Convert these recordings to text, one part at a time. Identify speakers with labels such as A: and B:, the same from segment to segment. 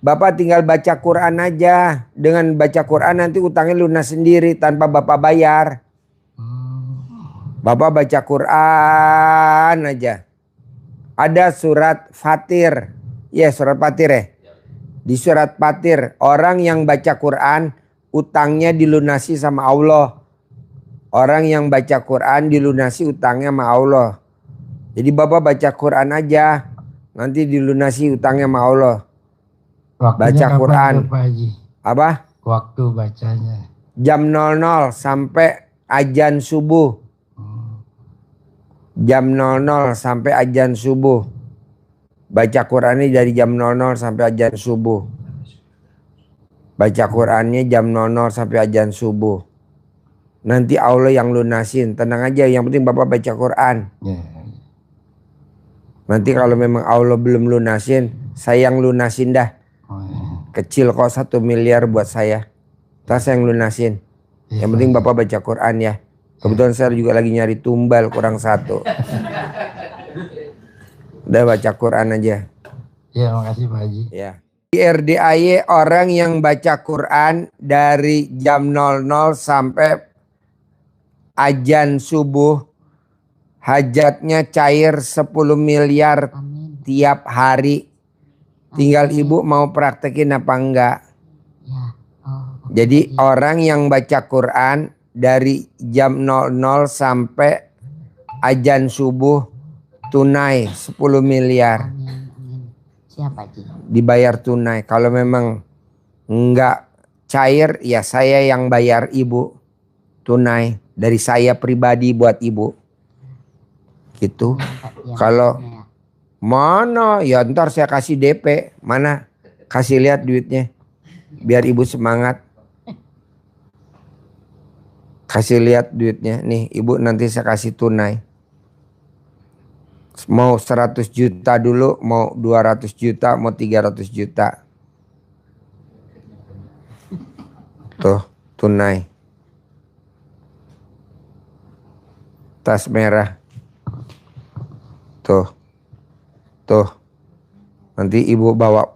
A: Bapak tinggal baca Quran aja. Dengan baca Quran nanti utangnya lunas sendiri tanpa Bapak bayar. Bapak baca Quran aja. Ada surat Fatir. Ya, surat Fatir ya. Di surat Fatir, orang yang baca Quran utangnya dilunasi sama Allah. Orang yang baca Quran dilunasi utangnya sama Allah. Jadi Bapak baca Quran aja. Nanti dilunasi utangnya sama Allah.
B: Waktunya
A: Baca Quran.
B: Pak Haji?
A: Apa?
B: Waktu bacanya.
A: Jam 00 sampai azan subuh. Jam 00 sampai azan subuh. Baca Qurannya dari jam 00 sampai azan subuh. Baca Qurannya jam 00 sampai azan subuh. Nanti Allah yang lunasin. Tenang aja, yang penting Bapak baca Quran. Nanti kalau memang Allah belum lunasin, saya yang lunasin dah. Kecil kok 1 miliar buat saya. Tas saya yang lunasin. Yang penting Bapak baca Quran ya. Kebetulan saya juga lagi nyari tumbal kurang 1. Udah baca Quran aja.
B: Ya, makasih Pak Haji.
A: Ya. Di RDAY orang yang baca Quran dari jam 00 sampai azan subuh, hajatnya cair 10 miliar tiap hari. Tinggal ibu mau praktekin apa enggak. Jadi orang yang baca Quran dari jam 00 sampai azan subuh tunai 10 miliar.
C: Siapa Ji?
A: Dibayar tunai. Kalau memang enggak cair ya saya yang bayar ibu tunai. Dari saya pribadi buat ibu. Gitu. Kalau mana ya ntar saya kasih DP. Mana? Kasih lihat duitnya. Biar ibu semangat. Kasih lihat duitnya. Nih ibu nanti saya kasih tunai. Mau 100 juta dulu. Mau 200 juta. Mau 300 juta. Tuh tunai. Tas merah. Tuh. Tuh. Nanti ibu bawa.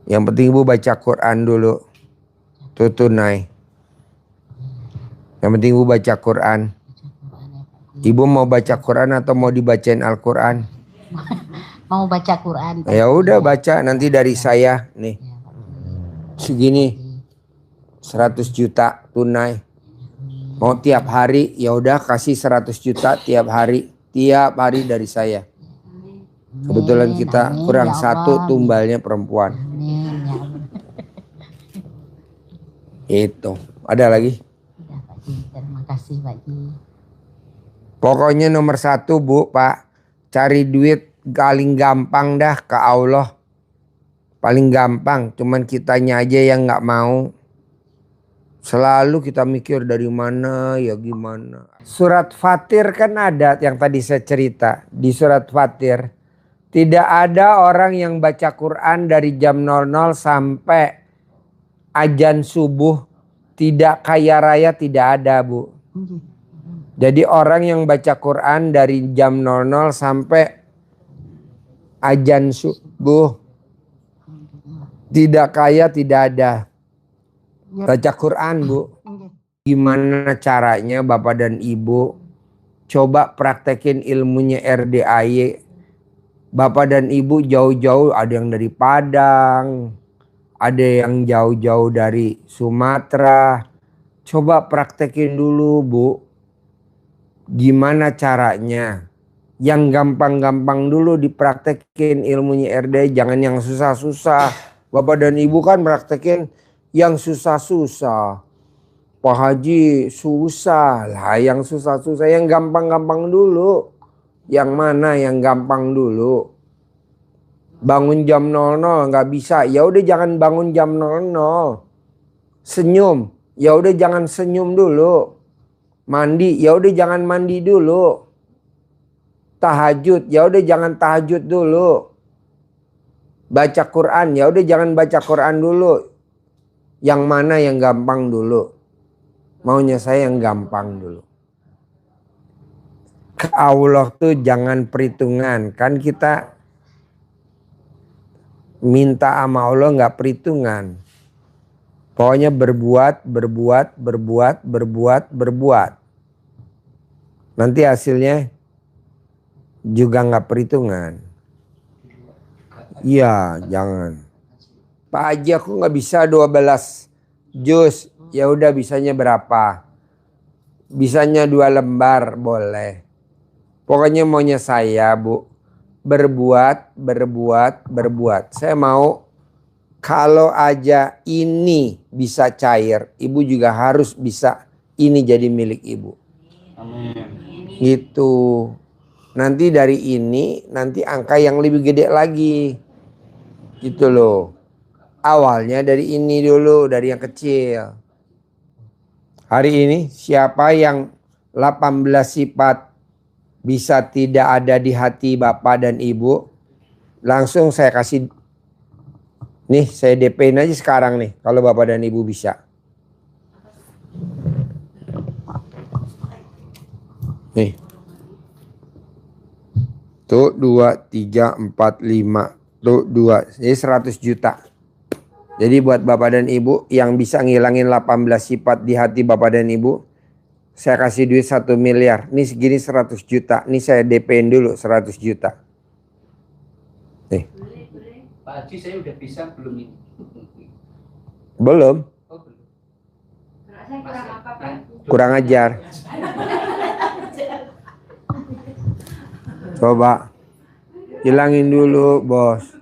A: Yang penting ibu baca Quran dulu. Tuh tunai. Yang penting ibu baca Quran. Ibu mau baca Quran atau mau dibacain Al-Quran?
C: Mau baca Quran.
A: Ya udah baca nanti dari saya nih. Segini. 100 juta tunai. Mau tiap hari ya udah kasih 100 juta tiap hari. Tiap hari dari saya. Kebetulan kita kurang ya 1 tumbalnya perempuan. Itu. Ada lagi?
C: Udah Pak Ji, terima kasih Pak Ji.
A: Pokoknya nomor 1 Bu, Pak. Cari duit paling gampang dah ke Allah. Paling gampang. Cuman kitanya aja yang gak mau. Selalu kita mikir dari mana ya gimana. Surat Fatir kan ada yang tadi saya cerita. Di surat Fatir. Tidak ada orang yang baca Quran dari jam 00 sampai azan subuh. Tidak kaya raya tidak ada Bu. Jadi orang yang baca Quran dari jam 00 sampai azan subuh. Tidak kaya tidak ada. Baca Quran Bu. Gimana caranya Bapak dan Ibu coba praktekin ilmunya RDAY. Bapak dan Ibu jauh-jauh ada yang dari Padang. Ada yang jauh-jauh dari Sumatera. Coba praktekin dulu Bu. Gimana caranya. Yang gampang-gampang dulu dipraktekin ilmunya RDAY. Jangan yang susah-susah. Bapak dan Ibu kan praktekin yang susah-susah. Pak Haji susah lah, yang susah-susah, yang gampang-gampang dulu. Yang mana yang gampang dulu? Bangun jam 00 nggak bisa, ya udah jangan bangun jam 00. Senyum, ya udah jangan senyum dulu. Mandi, ya udah jangan mandi dulu. Tahajud, ya udah jangan tahajud dulu. Baca Quran, ya udah jangan baca Quran dulu. Yang mana yang gampang dulu? Maunya saya yang gampang dulu. Ke Allah tuh jangan perhitungan. Kan kita Minta sama Allah nggak perhitungan. Pokoknya berbuat. Nanti hasilnya juga nggak perhitungan. Iya, jangan. Pak Haji, aku nggak bisa 12 juz. Ya udah, bisanya berapa? Bisanya 2 lembar, boleh. Pokoknya maunya saya, Bu, berbuat. Saya mau kalau aja ini bisa cair, Ibu juga harus bisa ini jadi milik Ibu.
D: Amin.
A: Gitu. Nanti dari ini, nanti angka yang lebih gede lagi. Gitu loh. Awalnya dari ini dulu, dari yang kecil. Hari ini siapa yang 18 sifat bisa tidak ada di hati Bapak dan Ibu, langsung saya kasih. Nih, saya DP-in aja sekarang nih, kalau Bapak dan Ibu bisa. Nih. Tuh 2, 3, 4, 5. Tuh 2. Jadi 100 juta. Jadi buat Bapak dan Ibu yang bisa ngilangin 18 sifat di hati Bapak dan Ibu, saya kasih duit 1 miliar. Nih segini 100 juta. Nih saya DP-in dulu 100 juta. Nih.
D: Pak Haji, saya udah bisa belum ini?
A: Belum.
D: Oh, belum.
C: Kurang apa, Pak?
A: Kurang ajar. Coba hilangin dulu, Bos.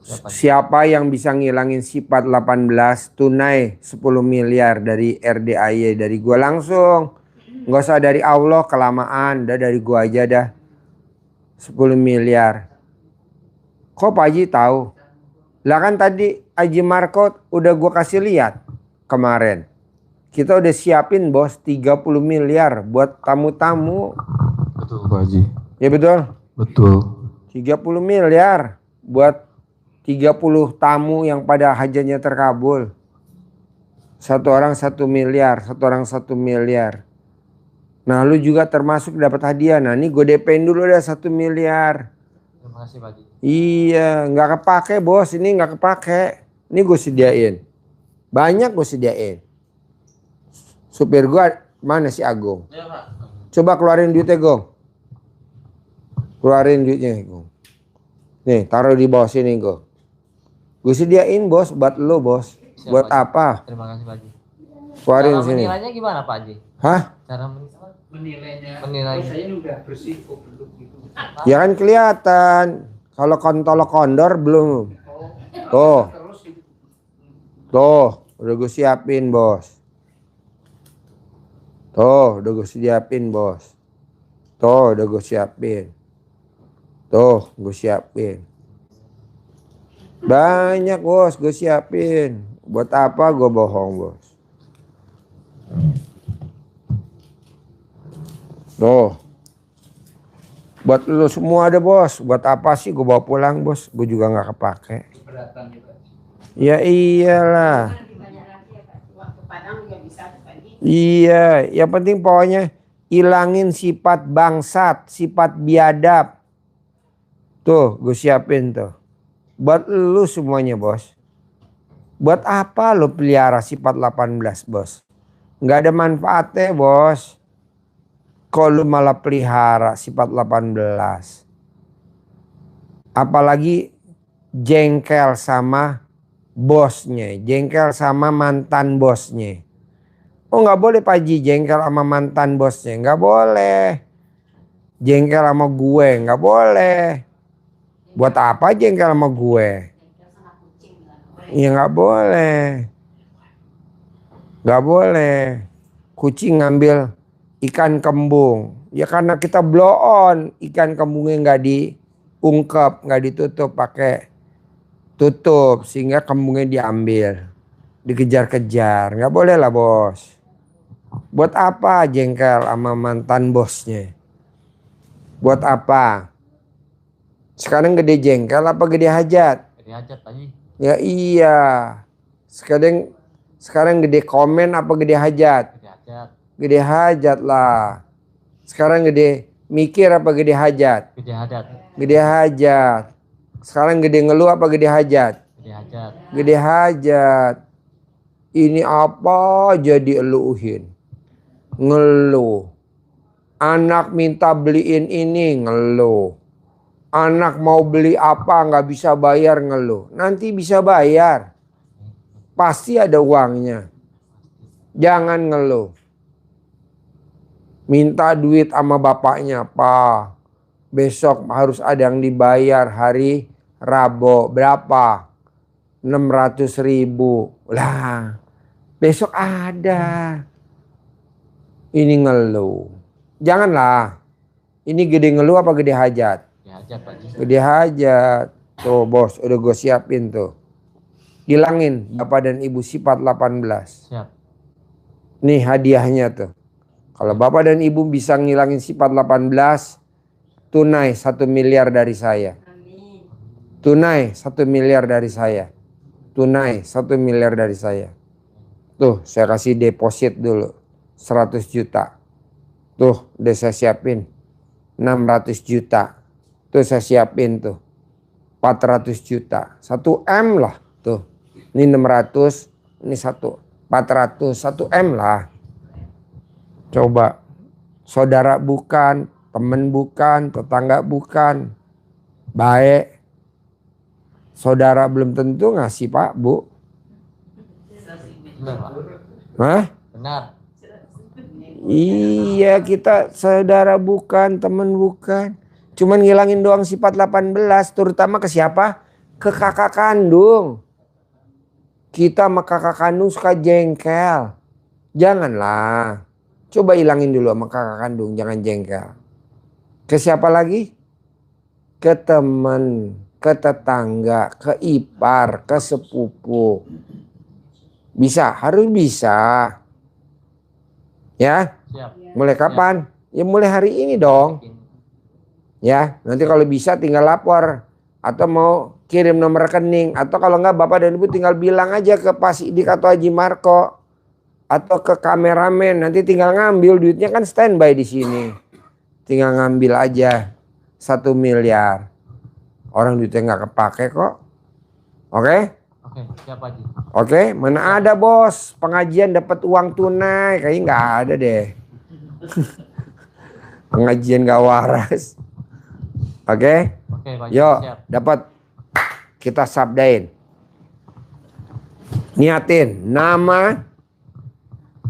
A: Siapa yang bisa ngilangin sifat 18 tunai 10 miliar dari RDAY, dari gua langsung. Nggak usah dari Allah, kelamaan. Dah dari gua aja dah. 10 miliar. Kok Pak Haji tahu? Lah kan tadi Haji Marco udah gua kasih lihat kemarin. Kita udah siapin, Bos, 30 miliar buat tamu-tamu.
B: Betul Pak Haji.
A: Ya betul?
B: Betul.
A: 30 miliar buat 30 tamu yang pada hajatnya terkabul. Satu orang 1 miliar, satu orang 1 miliar. Nah, lu juga termasuk dapat hadiah. Nah, ini gue DP-in dulu dah 1 miliar.
B: Terima kasih Pak Haji.
A: Iya, nggak kepake, Bos. Ini nggak kepake. Ini gue sediain. Banyak gue sediain. Supir gue mana si Agung?
D: Ya, Pak.
A: Coba keluarin duitnya, Gong. Keluarin duitnya, Gong. Nih, taruh di bawah sini, Gong. Gue sediain, Bos, buat lo, Bos.
B: Siap,
A: Buat
B: Pak Haji.
A: apa?
B: Terima kasih Pak Haji.
A: Keluarin
B: Cara
A: sini.
B: menilainya gimana Pak Haji?
A: Hah?
B: Cara
D: Menilainya.
B: Menilai.
D: Oh, saya ini udah bersih kok, belum gitu.
A: Ya kan kelihatan. Kalau kontol kondor belum. Tuh.
D: Terus itu.
A: Tuh, udah gue siapin, Bos. Tuh, udah gue siapin, Bos. Tuh, udah gue siapin. Tuh, gue siapin. Banyak, Bos, gue siapin. Buat apa gue bohong, Bos? Tuh. Buat lu semua ada, Bos. Buat apa sih gue bawa pulang, Bos? Gue juga nggak kepake.
D: Keberatan ya, Pak Haji.
A: Ya iyalah. Iya, yang penting pokoknya ilangin sifat bangsat, sifat biadab. Tuh, gue siapin tuh. Buat lu semuanya, Bos. Buat apa lu pelihara sifat 18, Bos? Nggak ada manfaatnya, Bos. Kok lu malah pelihara sifat 18? Apalagi jengkel sama bosnya, jengkel sama mantan bosnya. Oh, nggak boleh Pak Haji jengkel sama mantan bosnya, nggak boleh. Jengkel sama gue nggak boleh. Buat apa jengkel sama gue? Ya nggak boleh. Nggak boleh. Kucing ngambil ikan kembung. Ya karena kita blow on, ikan kembungnya nggak diungkep, nggak ditutup pakai tutup sehingga kembungnya diambil, dikejar-kejar. Nggak boleh lah, Bos. Buat apa jengkel sama mantan bosnya? Buat apa? Sekarang gede jengkel apa gede hajat?
B: Jadi hajat Pak Haji.
A: Ya iya. Sekarang gede komen apa gede hajat?
B: Jadi hajat.
A: Gede hajat lah. Sekarang gede mikir apa gede hajat?
B: Jadi hajat.
A: Gede hajat. Sekarang gede ngeluh apa gede hajat?
B: Gede hajat.
A: Gede hajat. Ini apa jadi eluhin. Ngeluh. Anak minta beliin ini ngeluh. Anak mau beli apa nggak bisa bayar ngeluh. Nanti bisa bayar. Pasti ada uangnya. Jangan ngeluh. Minta duit sama bapaknya, Pak. Besok harus ada yang dibayar hari Rabu. Berapa? 600.000. Lah, besok ada. Ini ngeluh. Janganlah. Ini gede ngeluh apa gede hajat?
B: Gede hajat Pak Haji.
A: Gede hajat. Tuh bos, udah gue siapin tuh. Hilangin Bapak dan Ibu sifat 18.
B: Siap.
A: Nih hadiahnya tuh. Kalau Bapak dan Ibu bisa ngilangin sifat 18, tunai 1 miliar dari saya.
C: Amin.
A: Tunai 1 miliar dari saya. Tunai 1 miliar dari saya. Tuh saya kasih deposit dulu 100 juta. Tuh udah saya siapin 600 juta. Tuh saya siapin tuh 400 juta. 1 M lah tuh. Ini 600, ini 400, 1 M lah. Coba. Saudara bukan, temen bukan, tetangga bukan. Baik. Saudara belum tentu ngasih Pak, Bu.
B: Benar Pak.
A: Hah?
B: Benar.
A: Iya, kita saudara bukan, temen bukan. Cuman ngilangin doang sifat 18, terutama ke siapa? Ke kakak kandung. Kita sama kakak kandung suka jengkel. Janganlah. Coba hilangin dulu sama kakak kandung, jangan jengkel. Ke siapa lagi? Ke teman, ke tetangga, ke ipar, ke sepupu. Bisa, harus bisa. Ya,
B: Siap.
A: mulai kapan? Ya mulai hari ini dong. Ya, nanti kalau bisa tinggal lapor. Atau mau kirim nomor rekening. Atau kalau enggak Bapak dan Ibu tinggal bilang aja ke Pak Sidik atau Haji Marco. Atau ke kameramen. Nanti tinggal ngambil duitnya kan standby di sini. Tinggal ngambil aja 1 miliar. Orang duitnya nggak kepake kok. Oke?
B: Oke, siap Pak Haji.
A: Oke, mana ada bos pengajian dapat uang tunai, kayaknya nggak ada deh. Pengajian gak waras. Oke,
B: Oke Pak Haji.
A: yuk
B: Siap.
A: dapat kita sabdain. Niatin nama,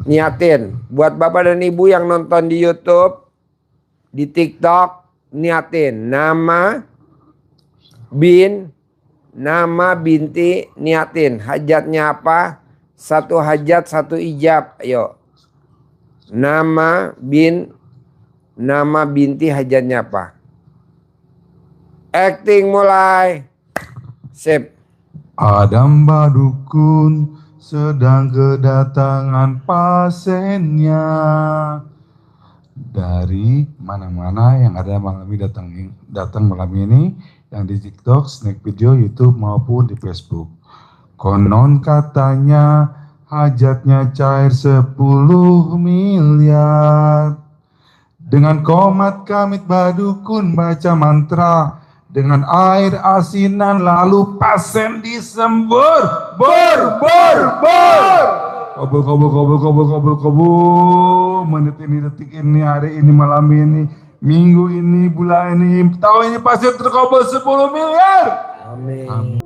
A: niatin buat Bapak dan Ibu yang nonton di YouTube, di TikTok, niatin nama, nama binti, niatin hajatnya apa? 1 hajat 1 ijab. Ayo. Nama binti hajatnya apa? Acting mulai. Sip.
E: Adam Badukun sedang kedatangan pasiennya dari mana-mana yang ada malam ini datang malam ini, yang di TikTok, Snack Video, YouTube maupun di Facebook. Konon katanya hajatnya cair 10 miliar. Dengan komat kamit Badukun baca mantra, dengan air asinan lalu pasien disembur. Bor. Kobul. Menit ini, detik ini, hari ini, malam ini, minggu ini, bulan ini, tahun ini pasti terkabul 10 miliar.
A: Amin.